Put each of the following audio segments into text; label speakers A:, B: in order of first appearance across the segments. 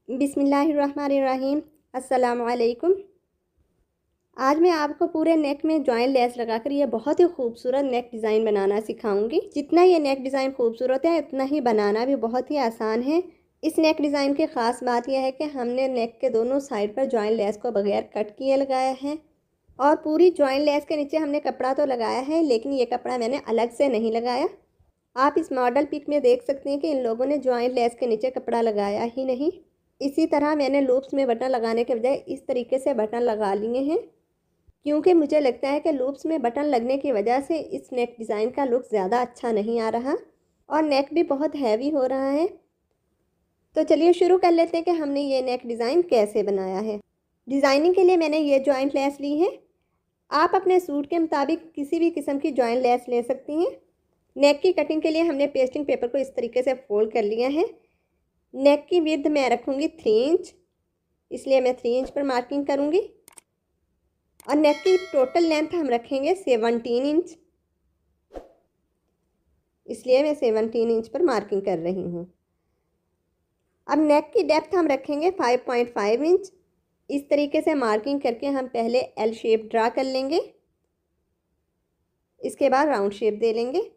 A: बिस्मिल्लाहिर्रहमानिर्रहीम। अस्सलामु अलैकुम। आज मैं आपको पूरे नेक में जॉइंट लेस लगाकर ये बहुत ही खूबसूरत नेक डिज़ाइन बनाना सिखाऊंगी। जितना ये नेक डिज़ाइन खूबसूरत है उतना ही बनाना भी बहुत ही आसान है। इस नेक डिज़ाइन की ख़ास बात यह है कि हमने नेक के दोनों साइड पर जॉइंट लेस को बगैर कट किए लगाया है और पूरी जॉइंट लेस के नीचे हमने कपड़ा तो लगाया है, लेकिन ये कपड़ा मैंने अलग से नहीं लगाया। आप इस मॉडल पिक में देख सकते हैं कि इन लोगों ने जॉइंट लेस के नीचे कपड़ा लगाया ही नहीं। इसी तरह मैंने लूप्स में बटन लगाने के बजाय इस तरीके से बटन लगा लिए हैं, क्योंकि मुझे लगता है कि लूप्स में बटन लगने की वजह से इस नेक डिज़ाइन का लुक ज़्यादा अच्छा नहीं आ रहा और नेक भी बहुत हैवी हो रहा है। तो चलिए शुरू कर लेते हैं कि हमने ये नेक डिज़ाइन कैसे बनाया है। डिज़ाइनिंग के लिए मैंने ये जॉइंट लेस ली है। आप अपने सूट के मुताबिक किसी भी किस्म की जॉइंट लेस ले सकती हैं। नेक की कटिंग के लिए हमने पेस्टिंग पेपर को इस तरीके से फोल्ड कर लिया है। नेक की विड्थ मैं रखूँगी 3 इंच, इसलिए मैं 3 इंच पर मार्किंग करूँगी और नेक की टोटल लेंथ हम रखेंगे 17 इंच, इसलिए मैं 17 इंच पर मार्किंग कर रही हूँ। अब नेक की डेप्थ हम रखेंगे 5.5 इंच। इस तरीके से मार्किंग करके हम पहले एल शेप ड्रा कर लेंगे, इसके बाद राउंड शेप दे लेंगे।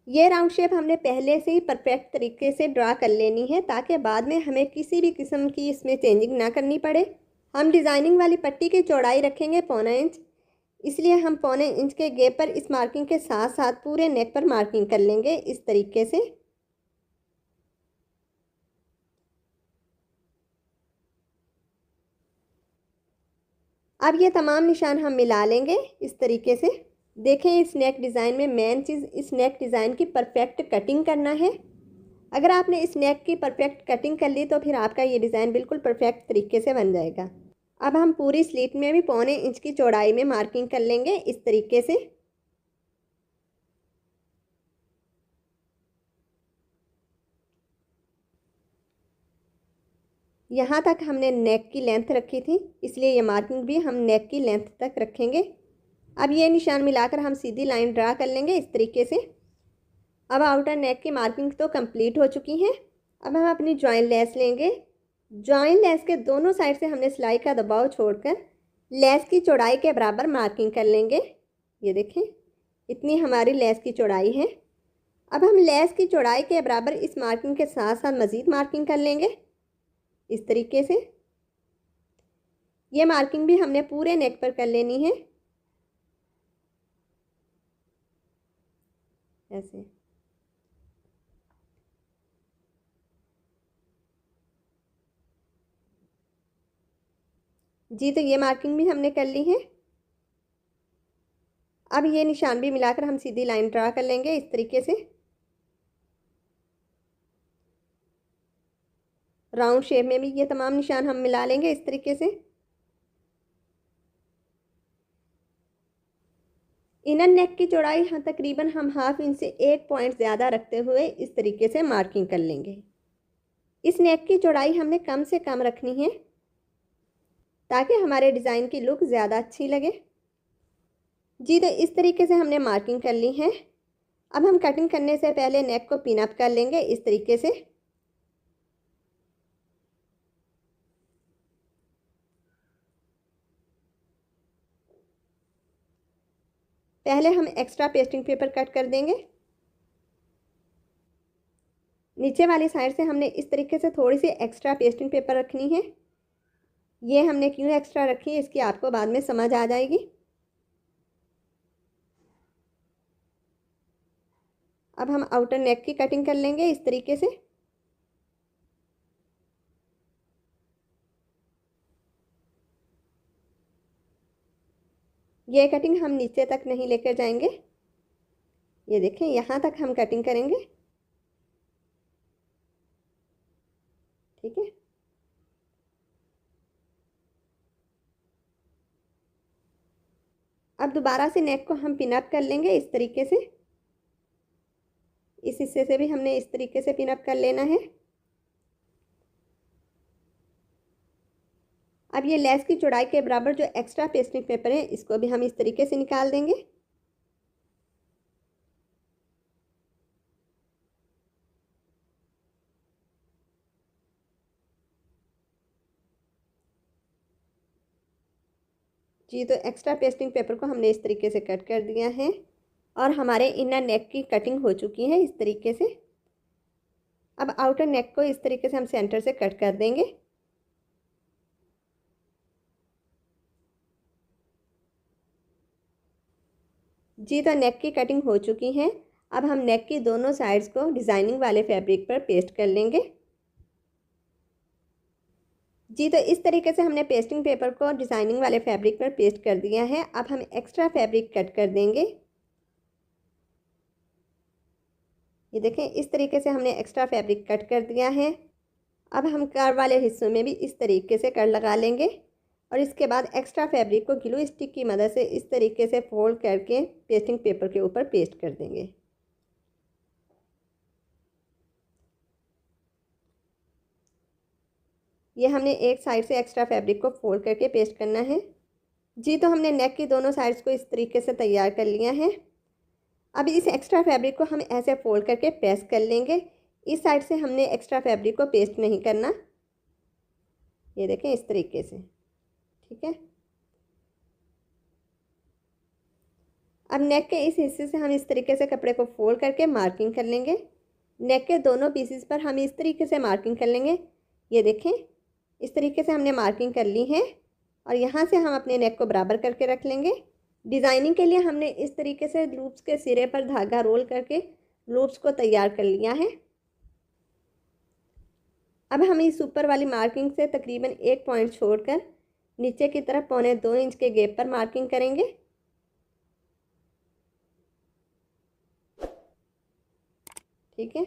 A: ये राउंड शेप हमने पहले से ही परफेक्ट तरीके से ड्रा कर लेनी है, ताकि बाद में हमें किसी भी किस्म की इसमें चेंजिंग ना करनी पड़े। हम डिज़ाइनिंग वाली पट्टी की चौड़ाई रखेंगे 1.25 इंच, इसलिए हम 1.25 इंच के गैप पर इस मार्किंग के साथ साथ पूरे नेक पर मार्किंग कर लेंगे इस तरीके से। अब ये तमाम निशान हम मिला लेंगे इस तरीके से। देखें, इस नेक डिज़ाइन में मेन चीज़ इस नेक डिज़ाइन की परफेक्ट कटिंग करना है। अगर आपने इस नेक की परफेक्ट कटिंग कर ली तो फिर आपका ये डिज़ाइन बिल्कुल परफेक्ट तरीके से बन जाएगा। अब हम पूरी स्लीट में भी 1.25 इंच की चौड़ाई में मार्किंग कर लेंगे इस तरीके से। यहाँ तक हमने नेक की लेंथ रखी थी, इसलिए ये मार्किंग भी हम नेक की लेंथ तक रखेंगे। अब ये निशान मिलाकर हम सीधी लाइन ड्रा कर लेंगे इस तरीके से। अब आउटर नेक की मार्किंग तो कंप्लीट हो चुकी है। अब हम अपनी जॉइंट लेस लेंगे। जॉइंट लेस के दोनों साइड से हमने सिलाई का दबाव छोड़कर लेस की चौड़ाई के बराबर मार्किंग कर लेंगे। ये देखें, इतनी हमारी लेस की चौड़ाई है। अब हम लेस की चौड़ाई के बराबर इस मार्किंग के साथ साथ मज़ीद मार्किंग कर लेंगे इस तरीके से। ये मार्किंग भी हमने पूरे नेक पर कर लेनी है ऐसे। जी, तो ये मार्किंग भी हमने कर ली है। अब ये निशान भी मिलाकर हम सीधी लाइन ड्रा कर लेंगे इस तरीके से। राउंड शेप में भी ये तमाम निशान हम मिला लेंगे इस तरीके से। इनर नेक की चौड़ाई तकरीबन हम 1/2 इंच से 1 पॉइंट ज़्यादा रखते हुए इस तरीके से मार्किंग कर लेंगे। इस नेक की चौड़ाई हमने कम से कम रखनी है ताकि हमारे डिज़ाइन की लुक ज़्यादा अच्छी लगे। जी, तो इस तरीके से हमने मार्किंग कर ली है। अब हम कटिंग करने से पहले नेक को पिन अप कर लेंगे इस तरीके से। पहले हम एक्स्ट्रा पेस्टिंग पेपर कट कर देंगे। नीचे वाली साइड से हमने इस तरीके से थोड़ी सी एक्स्ट्रा पेस्टिंग पेपर रखनी है। ये हमने क्यों एक्स्ट्रा रखी है इसकी आपको बाद में समझ आ जाएगी। अब हम आउटर नेक की कटिंग कर लेंगे इस तरीके से। ये कटिंग हम नीचे तक नहीं लेकर जाएंगे। ये देखें, यहाँ तक हम कटिंग करेंगे। ठीक है। अब दोबारा से नेक को हम पिन अप कर लेंगे इस तरीके से। इस हिस्से से भी हमने इस तरीके से पिन अप कर लेना है। अब ये लेस की चौड़ाई के बराबर जो एक्स्ट्रा पेस्टिंग पेपर है इसको भी हम इस तरीके से निकाल देंगे। जी तो एक्स्ट्रा पेस्टिंग पेपर को हमने इस तरीके से कट कर दिया है और हमारे इनर नेक की कटिंग हो चुकी है इस तरीके से। अब आउटर नेक को इस तरीके से हम सेंटर से कट कर देंगे। जी तो नेक की कटिंग हो चुकी है। अब हम नेक की दोनों साइड्स को डिज़ाइनिंग वाले फैब्रिक पर पेस्ट कर लेंगे। जी तो इस तरीके से हमने पेस्टिंग पेपर को डिज़ाइनिंग वाले फैब्रिक पर पेस्ट कर दिया है। अब हम एक्स्ट्रा फैब्रिक कट कर देंगे। ये देखें, इस तरीके से हमने एक्स्ट्रा फैब्रिक कट कर दिया है। अब हम कर्व वाले हिस्सों में भी इस तरीके से कट लगा लेंगे और इसके बाद एक्स्ट्रा फैब्रिक को ग्लू स्टिक की मदद से इस तरीके से फोल्ड करके पेस्टिंग पेपर के ऊपर पेस्ट कर देंगे। ये हमने एक साइड से एक्स्ट्रा फैब्रिक को फोल्ड करके पेस्ट करना है। जी तो हमने नेक की दोनों साइड्स को इस तरीके से तैयार कर लिया है। अब इस एक्स्ट्रा फैब्रिक को हम ऐसे फोल्ड करके प्रेस कर लेंगे। इस साइड से हमने एक्स्ट्रा फैब्रिक को पेस्ट नहीं करना। ये देखें इस तरीके से, ठीक है। अब नेक के इस हिस्से से हम इस तरीके से कपड़े को फोल्ड करके मार्किंग कर लेंगे। नेक के दोनों पीसेस पर हम इस तरीके से मार्किंग कर लेंगे। ये देखें, इस तरीके से हमने मार्किंग कर ली है और यहाँ से हम अपने नेक को बराबर करके रख लेंगे। डिज़ाइनिंग के लिए हमने इस तरीके से लूप्स के सिरे पर धागा रोल करके लूप्स को तैयार कर लिया है। अब हम इस ऊपर वाली मार्किंग से तकरीबन 1 पॉइंट छोड़कर नीचे की तरफ 1.25 इंच के गैप पर मार्किंग करेंगे। ठीक है।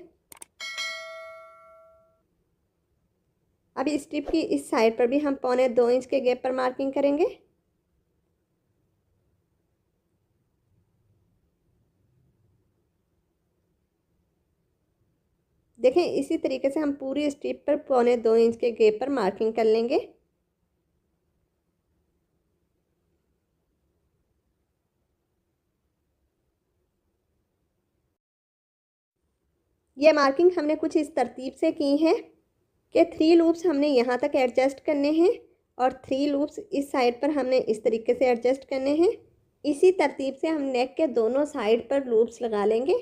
A: अब इस स्ट्रिप की इस साइड पर भी हम 1.25 इंच के गैप पर मार्किंग करेंगे। देखें, इसी तरीके से हम पूरी स्ट्रिप पर 1.25 इंच के गैप पर मार्किंग कर लेंगे। ये मार्किंग हमने कुछ इस तरतीब से की है कि 3 लूप्स हमने यहाँ तक एडजस्ट करने हैं और 3 लूप्स इस साइड पर हमने इस तरीके से एडजस्ट करने हैं। इसी तरतीब से हम नेक के दोनों साइड पर लूप्स लगा लेंगे।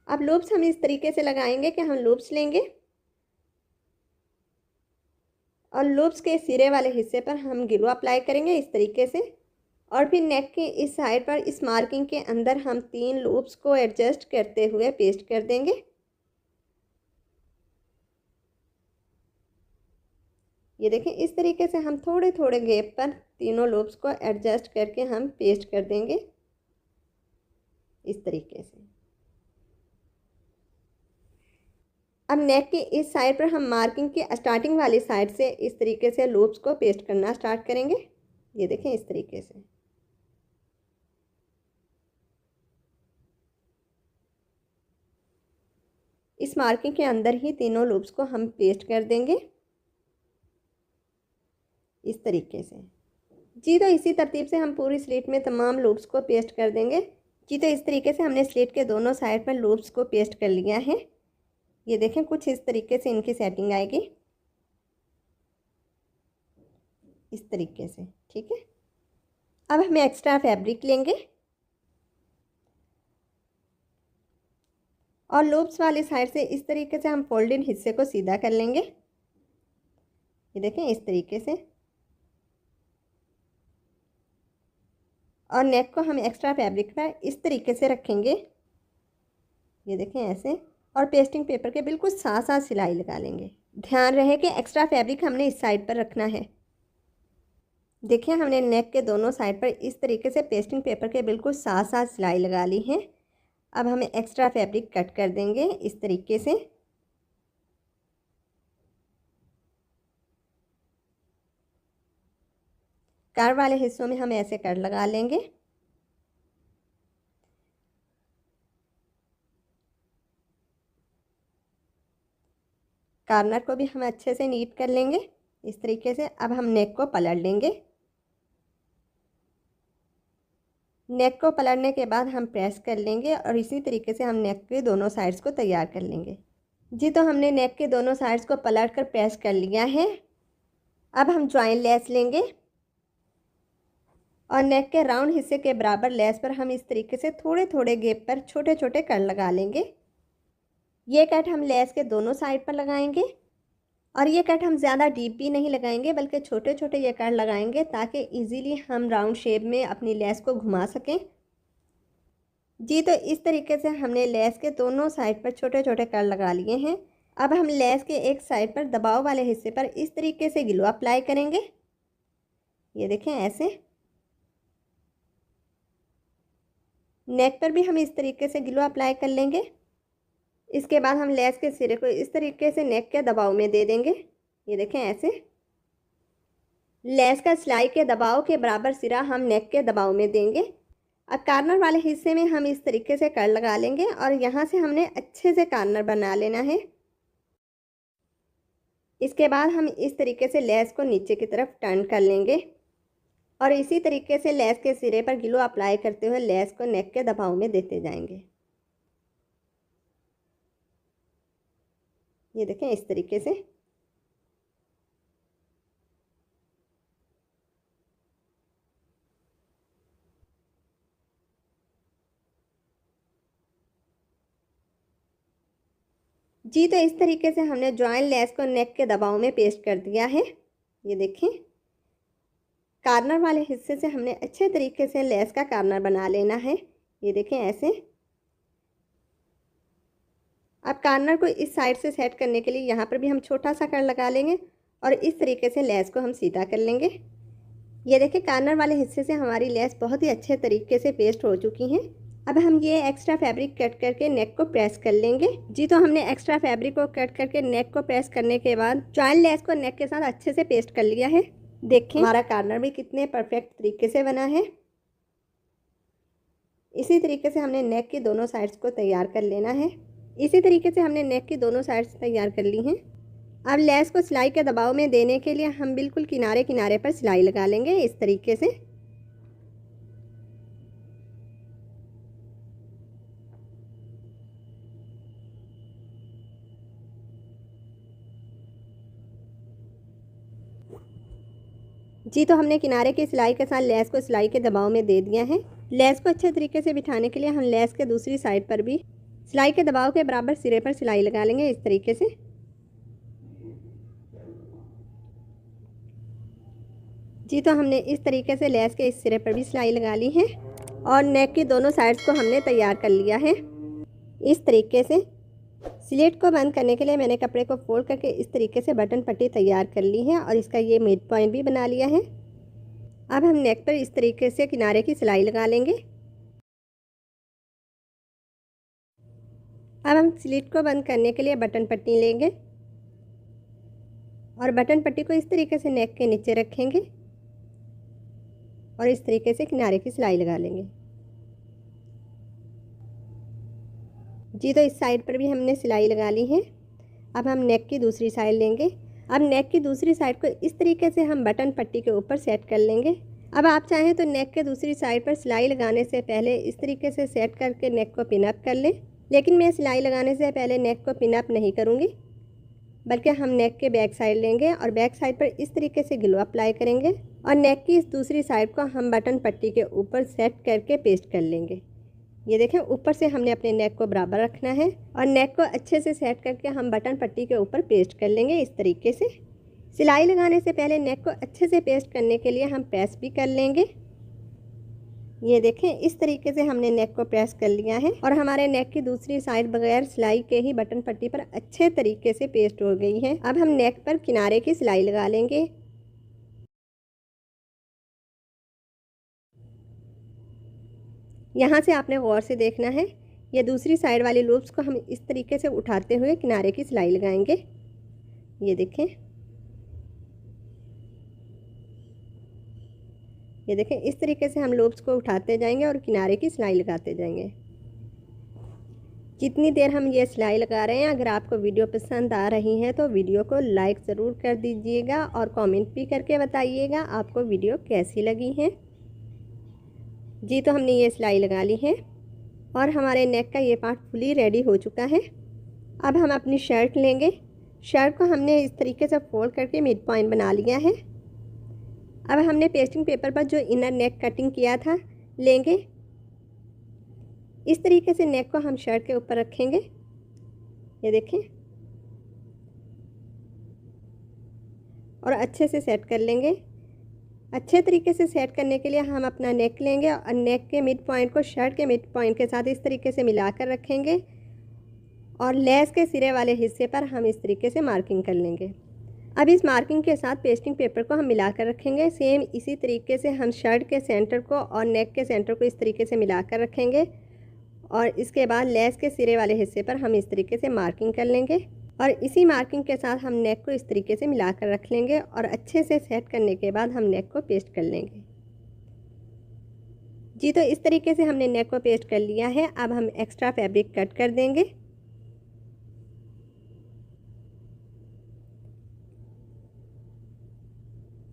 A: अब लूप्स हम इस तरीके से लगाएंगे कि हम लूप्स लेंगे और लूप्स के सिरे वाले हिस्से पर हम ग्लू अप्लाई करेंगे इस तरीके से और फिर नेक के इस साइड पर इस मार्किंग के अंदर हम 3 लूप्स को एडजस्ट करते हुए पेस्ट कर देंगे। ये देखें, इस तरीके से हम थोड़े थोड़े गैप पर तीनों लूप्स को एडजस्ट करके हम पेस्ट कर देंगे इस तरीके से। अब नेक की इस साइड पर हम मार्किंग की स्टार्टिंग वाली साइड से इस तरीके से लूप्स को पेस्ट करना स्टार्ट करेंगे। ये देखें इस तरीके से। इस मार्किंग के अंदर ही तीनों लूप्स को हम पेस्ट कर देंगे इस तरीके से। जी तो इसी तरतीब से हम पूरी स्लीट में तमाम लूप्स को पेस्ट कर देंगे। जी तो इस तरीके से हमने स्लीट के दोनों साइड पर लूप्स को पेस्ट कर लिया है। ये देखें, कुछ इस तरीके से इनकी सेटिंग आएगी इस तरीके से, ठीक है। अब हमें एक्स्ट्रा फैब्रिक लेंगे और लूप्स वाली साइड से इस तरीके से हम फोल्डेड हिस्से को सीधा कर लेंगे। ये देखें इस तरीके से और नेक को हम एक्स्ट्रा फैब्रिक पर इस तरीके से रखेंगे। ये देखें ऐसे, और पेस्टिंग पेपर के बिल्कुल साथ साथ सिलाई लगा लेंगे। ध्यान रहे कि एक्स्ट्रा फैब्रिक हमने इस साइड पर रखना है। देखिए, हमने नेक के दोनों साइड पर इस तरीके से पेस्टिंग पेपर के बिल्कुल साथ साथ सिलाई लगा ली है। अब हमें एक्स्ट्रा फैब्रिक कट कर देंगे इस तरीके से। कर्व वाले हिस्सों में हम ऐसे कट लगा लेंगे। कॉर्नर को भी हम अच्छे से नीट कर लेंगे इस तरीके से। अब हम नेक को पलट लेंगे। नेक को पलटने के बाद हम प्रेस कर लेंगे और इसी तरीके से हम नेक के दोनों साइड्स को तैयार कर लेंगे। जी तो हमने नेक के दोनों साइड्स को पलट कर प्रेस कर लिया है। अब हम जॉइन लेस लेंगे और नेक के राउंड हिस्से के बराबर लेस पर हम इस तरीके से थोड़े थोड़े गैप पर छोटे छोटे कट लगा लेंगे। ये कट हम लेस के दोनों साइड पर लगाएंगे और ये कट हम ज़्यादा डीप भी नहीं लगाएंगे बल्कि छोटे छोटे ये कट लगाएंगे ताकि इजीली हम राउंड शेप में अपनी लेस को घुमा सकें। जी तो इस तरीके से हमने लेस के दोनों साइड पर छोटे छोटे कट लगा लिए हैं। अब हम लेस के एक साइड पर दबाव वाले हिस्से पर इस तरीके से ग्लू अप्लाई करेंगे। ये देखें ऐसे। नेक पर भी हम इस तरीके से ग्लू अप्लाई कर लेंगे। इसके बाद हम लेस के सिरे को इस तरीके से नेक के दबाव में दे देंगे। ये देखें ऐसे। लेस का सिलाई के दबाव के बराबर सिरा हम नेक के दबाव में देंगे। अब कार्नर वाले हिस्से में हम इस तरीके से कट लगा लेंगे और यहाँ से हमने अच्छे से कार्नर बना लेना है। इसके बाद हम इस तरीके से लेस को नीचे की तरफ टर्न कर लेंगे और इसी तरीके से लेस के सिरे पर ग्लू अप्लाई करते हुए लेस को नेक के दबाव में देते जाएंगे। ये देखें इस तरीके से। जी तो इस तरीके से हमने जॉइंट लेस को नेक के दबाव में पेस्ट कर दिया है। ये देखें। कार्नर वाले हिस्से से हमने अच्छे तरीके से लेस का कार्नर बना लेना है। ये देखें ऐसे। अब कार्नर को इस साइड से सेट करने के लिए यहाँ पर भी हम छोटा सा कट लगा लेंगे और इस तरीके से लेस को हम सीधा कर लेंगे। ये देखें कार्नर वाले हिस्से से हमारी लेस बहुत ही अच्छे तरीके से पेस्ट हो चुकी हैं। अब हम ये एक्स्ट्रा फैब्रिक कट करके नेक को प्रेस कर लेंगे। जी तो हमने एक्स्ट्रा फैब्रिक को कट करके नेक को प्रेस करने के बाद जॉइंट लेस को नेक के साथ अच्छे से पेस्ट कर लिया है। देखें हमारा कार्नर भी कितने परफेक्ट तरीके से बना है। इसी तरीके से हमने नेक की दोनों साइड्स को तैयार कर लेना है। इसी तरीके से हमने नेक की दोनों साइड्स तैयार कर ली हैं। अब लेस को सिलाई के दबाव में देने के लिए हम बिल्कुल किनारे किनारे पर सिलाई लगा लेंगे इस तरीके से। जी तो हमने किनारे की सिलाई के साथ लेस को सिलाई के दबाव में दे दिया है। लेस को अच्छे तरीके से बिठाने के लिए हम लेस के दूसरी साइड पर भी सिलाई के दबाव के बराबर सिरे पर सिलाई लगा लेंगे इस तरीके से। जी तो हमने इस तरीके से लेस के इस सिरे पर भी सिलाई लगा ली है और नेक की दोनों साइड्स को हमने तैयार कर लिया है इस तरीके से। स्लिट को बंद करने के लिए मैंने कपड़े को फोल्ड करके इस तरीके से बटन पट्टी तैयार कर ली है और इसका ये मिड पॉइंट भी बना लिया है। अब हम नेक पर इस तरीके से किनारे की सिलाई लगा लेंगे। अब हम स्लिट को बंद करने के लिए बटन पट्टी लेंगे और बटन पट्टी को इस तरीके से नेक के नीचे रखेंगे और इस तरीके से किनारे की सिलाई लगा लेंगे। जी तो इस साइड पर भी हमने सिलाई लगा ली है। अब हम नेक की दूसरी साइड लेंगे। अब नेक की दूसरी साइड को इस तरीके से हम बटन पट्टी के ऊपर सेट कर लेंगे। अब आप चाहें तो नेक के दूसरी साइड पर सिलाई लगाने से पहले इस तरीके से सेट करके नेक को पिन अप कर लें, लेकिन मैं सिलाई लगाने से पहले नेक को पिन अप नहीं करूँगी, बल्कि हम नेक के बैक साइड लेंगे और बैक साइड पर इस तरीके से ग्लू अप्लाई करेंगे और नेक की इस दूसरी साइड को हम बटन पट्टी के ऊपर सेट करके पेस्ट कर लेंगे। ये देखें ऊपर से हमने अपने नेक को बराबर रखना है और नेक को अच्छे से सेट करके हम बटन पट्टी के ऊपर पेस्ट कर लेंगे इस तरीके से। सिलाई लगाने से पहले नेक को अच्छे से पेस्ट करने के लिए हम प्रेस भी कर लेंगे। ये देखें इस तरीके से हमने नेक को प्रेस कर लिया है और हमारे नेक की दूसरी साइड बगैर सिलाई के ही बटन पट्टी पर अच्छे तरीके से पेस्ट हो गई है। अब हम नेक पर किनारे की सिलाई लगा लेंगे। यहाँ से आपने गौर से देखना है। ये दूसरी साइड वाली लूप्स को हम इस तरीके से उठाते हुए किनारे की सिलाई लगाएंगे। ये देखें, ये देखें इस तरीके से हम लूप्स को उठाते जाएंगे और किनारे की सिलाई लगाते जाएंगे। जितनी देर हम ये सिलाई लगा रहे हैं, अगर आपको वीडियो पसंद आ रही है तो वीडियो को लाइक ज़रूर कर दीजिएगा और कमेंट भी करके बताइएगा आपको वीडियो कैसी लगी है। जी तो हमने ये सिलाई लगा ली है और हमारे नेक का ये पार्ट फुली रेडी हो चुका है। अब हम अपनी शर्ट लेंगे। शर्ट को हमने इस तरीके से फोल्ड करके मिड पॉइंट बना लिया है। अब हमने पेस्टिंग पेपर पर जो इनर नेक कटिंग किया था लेंगे। इस तरीके से नेक को हम शर्ट के ऊपर रखेंगे। ये देखें, और अच्छे से सेट कर लेंगे। अच्छे तरीके से सेट करने के लिए हम अपना नेक लेंगे और नेक के मिड पॉइंट को शर्ट के मिड पॉइंट के साथ इस तरीके से मिलाकर रखेंगे और लेस के सिरे वाले हिस्से पर हम इस तरीके से मार्किंग कर लेंगे। अब इस मार्किंग के साथ पेस्टिंग पेपर को हम मिलाकर रखेंगे। सेम इसी तरीके से हम शर्ट के सेंटर को और नेक के सेंटर को इस तरीके से मिलाकर रखेंगे और इसके बाद लेस के सिरे वाले हिस्से पर हम इस तरीके से मार्किंग कर लेंगे और इसी मार्किंग के साथ हम नेक को इस तरीके से मिलाकर रख लेंगे और अच्छे से सेट करने के बाद हम नेक को पेस्ट कर लेंगे। जी, तो इस तरीके से हमने नेक को पेस्ट कर लिया है। अब हम एक्स्ट्रा फैब्रिक कट कर देंगे।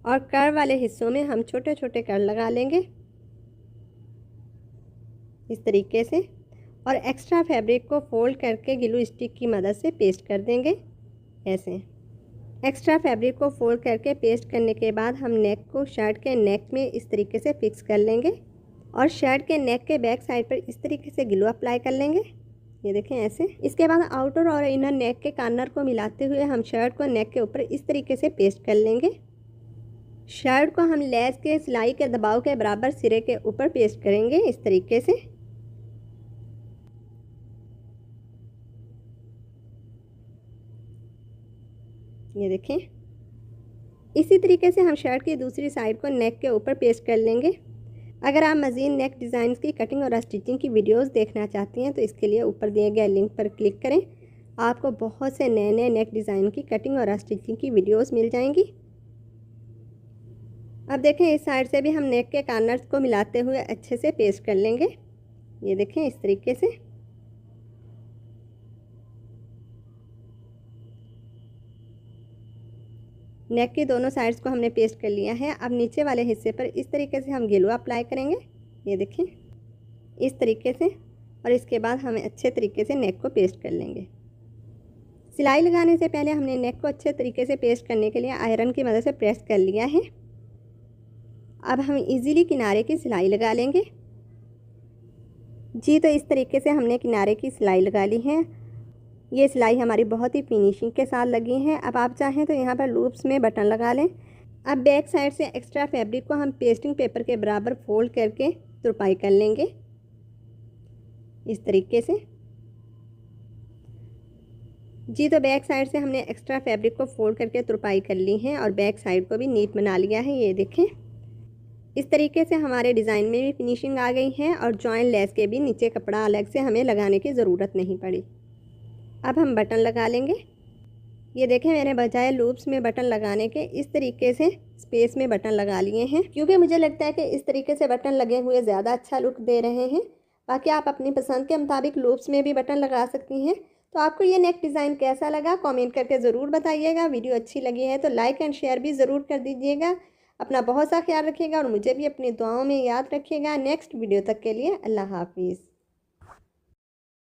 A: और कर्व वाले हिस्सों में हम छोटे छोटे कर्व लगा लेंगे इस तरीके से और एक्स्ट्रा फैब्रिक को फोल्ड करके ग्लू स्टिक की मदद से पेस्ट कर देंगे। ऐसे एक्स्ट्रा फैब्रिक को फोल्ड करके पेस्ट करने के बाद हम नेक को शर्ट के नेक में इस तरीके से फिक्स कर लेंगे और शर्ट के नेक के बैक साइड पर इस तरीके से ग्लू अप्लाई कर लेंगे। ये देखें ऐसे। इसके बाद आउटर और इनर नेक के कॉर्नर को मिलाते हुए हम शर्ट को नेक के ऊपर इस तरीके से पेस्ट कर लेंगे। शर्ट को हम लेस के सिलाई के दबाव के बराबर सिरे के ऊपर पेस्ट करेंगे इस तरीके से। ये देखें, इसी तरीके से हम शर्ट की दूसरी साइड को नेक के ऊपर पेस्ट कर लेंगे। अगर आप मज़ीद नेक डिज़ाइन की कटिंग और स्टिचिंग की वीडियोस देखना चाहती हैं तो इसके लिए ऊपर दिए गए लिंक पर क्लिक करें। आपको बहुत से नए नए नेक डिज़ाइन की कटिंग और स्टिचिंग की वीडियोस मिल जाएंगी। अब देखें, इस साइड से भी हम नेक के कॉर्नर्स को मिलाते हुए अच्छे से पेस्ट कर लेंगे। ये देखें इस तरीके से। नेक की दोनों साइड्स को हमने पेस्ट कर लिया है। अब नीचे वाले हिस्से पर इस तरीके से हम ग्लू अप्लाई करेंगे। ये देखें इस तरीके से और इसके बाद हम अच्छे तरीके से नेक को पेस्ट कर लेंगे। सिलाई लगाने से पहले हमने नेक को अच्छे तरीके से पेस्ट करने के लिए आयरन की मदद से प्रेस कर लिया है। अब हम इजीली किनारे की सिलाई लगा लेंगे। जी, तो इस तरीके से हमने किनारे की सिलाई लगा ली है। ये सिलाई हमारी बहुत ही फिनिशिंग के साथ लगी है। अब आप चाहें तो यहाँ पर लूप्स में बटन लगा लें। अब बैक साइड से एक्स्ट्रा फैब्रिक को हम पेस्टिंग पेपर के बराबर फोल्ड करके तुरपाई कर लेंगे इस तरीके से। जी, तो बैक साइड से हमने एक्स्ट्रा फैब्रिक को फोल्ड करके तुरपाई कर ली है और बैक साइड को भी नीट बना लिया है। ये देखें, इस तरीके से हमारे डिज़ाइन में भी फिनिशिंग आ गई है और जॉइंट लेस के भी नीचे कपड़ा अलग से हमें लगाने की ज़रूरत नहीं पड़ी। अब हम बटन लगा लेंगे। ये देखें, मैंने बजाय लूप्स में बटन लगाने के इस तरीके से स्पेस में बटन लगा लिए हैं, क्योंकि मुझे लगता है कि इस तरीके से बटन लगे हुए ज़्यादा अच्छा लुक दे रहे हैं। बाकी आप अपनी पसंद के मुताबिक लूप्स में भी बटन लगा सकती हैं। तो आपको ये नेक डिज़ाइन कैसा लगा कमेंट करके ज़रूर बताइएगा। वीडियो अच्छी लगी है तो लाइक एंड शेयर भी ज़रूर कर दीजिएगा। अपना बहुत सा ख्याल रखिएगा और मुझे भी अपनी दुआओं में याद रखिएगा। नेक्स्ट वीडियो तक के लिए अल्लाह हाफिज़।